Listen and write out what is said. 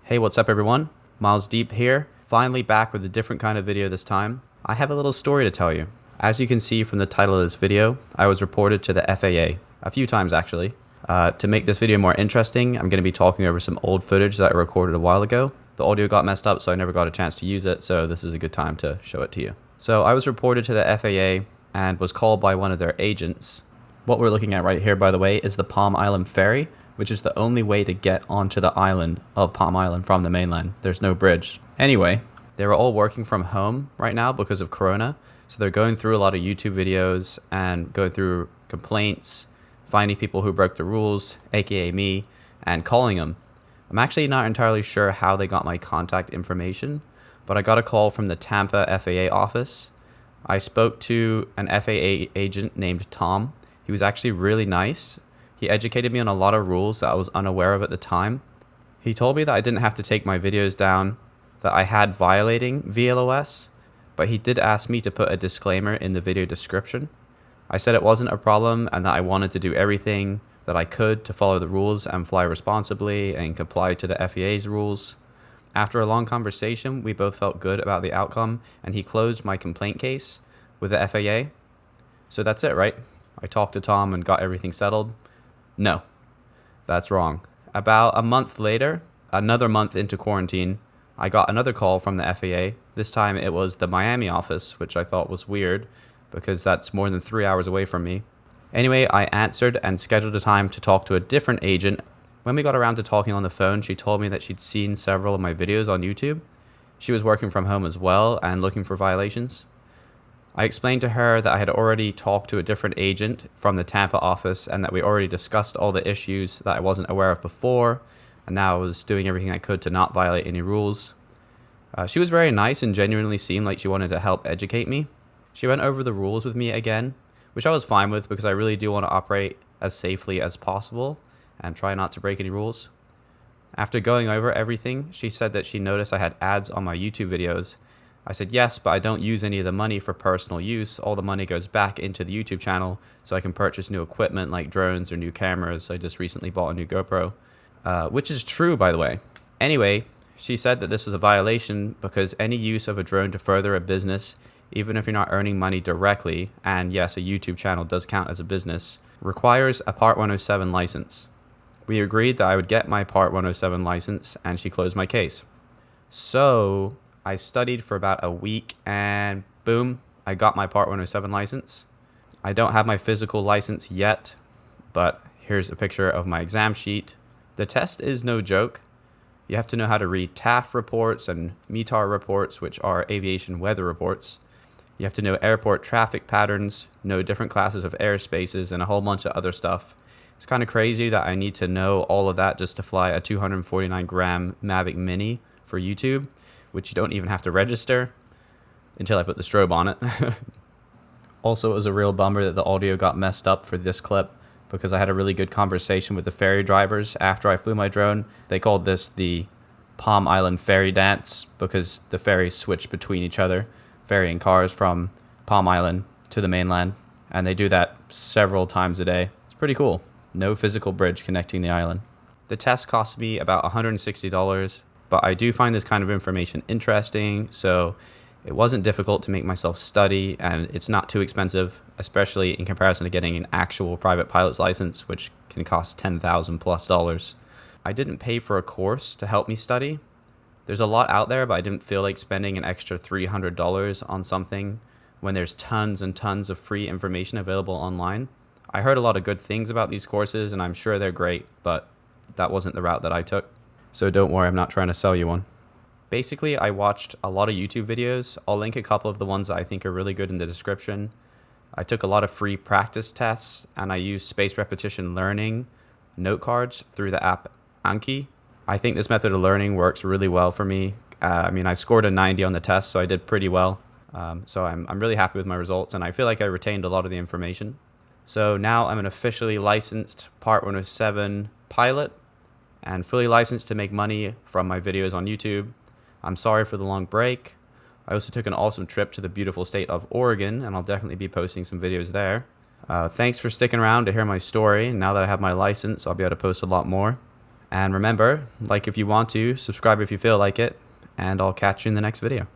Hey, what's up everyone? Miles Deep here, finally back with a different kind of video this time. I have a little story to tell you. As you can see from the title of this video, I was reported to the FAA, a few times actually. To make this video more interesting, I'm going to be talking over some old footage that I recorded a while ago. The audio got messed up, so I never got a chance to use it, so this is a good time to show it to you. So I was reported to the FAA and was called by one of their agents. What we're looking at right here, by the way, is the Palm Island Ferry, which is the only way to get onto the island of Palm Island from the mainland. There's no bridge. Anyway, they were all working from home right now because of Corona, so they're going through a lot of YouTube videos and going through complaints, finding people who broke the rules, aka me, and calling them. I'm actually not entirely sure how they got my contact information, but I got a call from the Tampa FAA office. I spoke to an FAA agent named Tom. He was actually really nice. He educated me on a lot of rules that I was unaware of at the time. He told me that I didn't have to take my videos down, that I had violating VLOS, but he did ask me to put a disclaimer in the video description. I said it wasn't a problem and that I wanted to do everything that I could to follow the rules and fly responsibly and comply to the FAA's rules. After a long conversation, we both felt good about the outcome, and he closed my complaint case with the FAA. So that's it, right? I talked to Tom and got everything settled. No, that's wrong. About a month later, another month into quarantine, I got another call from the FAA. This time it was the Miami office, which I thought was weird because that's more than 3 hours away from me. Anyway, I answered and scheduled a time to talk to a different agent. When we got around to talking on the phone, she told me that she'd seen several of my videos on YouTube. She was working from home as well and looking for violations. I explained to her that I had already talked to a different agent from the Tampa office and that we already discussed all the issues that I wasn't aware of before, and now I was doing everything I could to not violate any rules. She was very nice and genuinely seemed like she wanted to help educate me. She went over the rules with me again, which I was fine with because I really do want to operate as safely as possible and try not to break any rules. After going over everything, she said that she noticed I had ads on my YouTube videos. I said yes, but I don't use any of the money for personal use. All the money goes back into the YouTube channel so I can purchase new equipment like drones or new cameras. I just recently bought a new GoPro, which is true, by the way. Anyway, she said that this was a violation because any use of a drone to further a business, even if you're not earning money directly, and yes, a YouTube channel does count as a business, requires a Part 107 license. We agreed that I would get my Part 107 license, and she closed my case. So I studied for about a week and boom, I got my Part 107 license. I don't have my physical license yet, but here's a picture of my exam sheet. The test is no joke. You have to know how to read TAF reports and METAR reports, which are aviation weather reports. You have to know airport traffic patterns, know different classes of airspaces, and a whole bunch of other stuff. It's kind of crazy that I need to know all of that just to fly a 249-gram Mavic Mini for YouTube, which you don't even have to register until I put the strobe on it. Also, it was a real bummer that the audio got messed up for this clip because I had a really good conversation with the ferry drivers after I flew my drone. They called this the Palm Island Ferry Dance because the ferries switch between each other, ferrying cars from Palm Island to the mainland, and they do that several times a day. It's pretty cool. No physical bridge connecting the island. The test cost me about $160, but I do find this kind of information interesting, so it wasn't difficult to make myself study, and it's not too expensive, especially in comparison to getting an actual private pilot's license, which can cost $10,000 plus. I didn't pay for a course to help me study. There's a lot out there, but I didn't feel like spending an extra $300 on something when there's tons and tons of free information available online. I heard a lot of good things about these courses, and I'm sure they're great, but that wasn't the route that I took. So don't worry, I'm not trying to sell you one. Basically, I watched a lot of YouTube videos. I'll link a couple of the ones that I think are really good in the description. I took a lot of free practice tests, and I used spaced repetition learning note cards through the app Anki. I think this method of learning works really well for me. I scored a 90 on the test, so I did pretty well. So I'm really happy with my results, and I feel like I retained a lot of the information. So now I'm an officially licensed Part 107 pilot and fully licensed to make money from my videos on YouTube. I'm sorry for the long break. I also took an awesome trip to the beautiful state of Oregon, and I'll definitely be posting some videos there. Thanks for sticking around to hear my story. Now that I have my license, I'll be able to post a lot more. And remember, like if you want to, subscribe if you feel like it, and I'll catch you in the next video.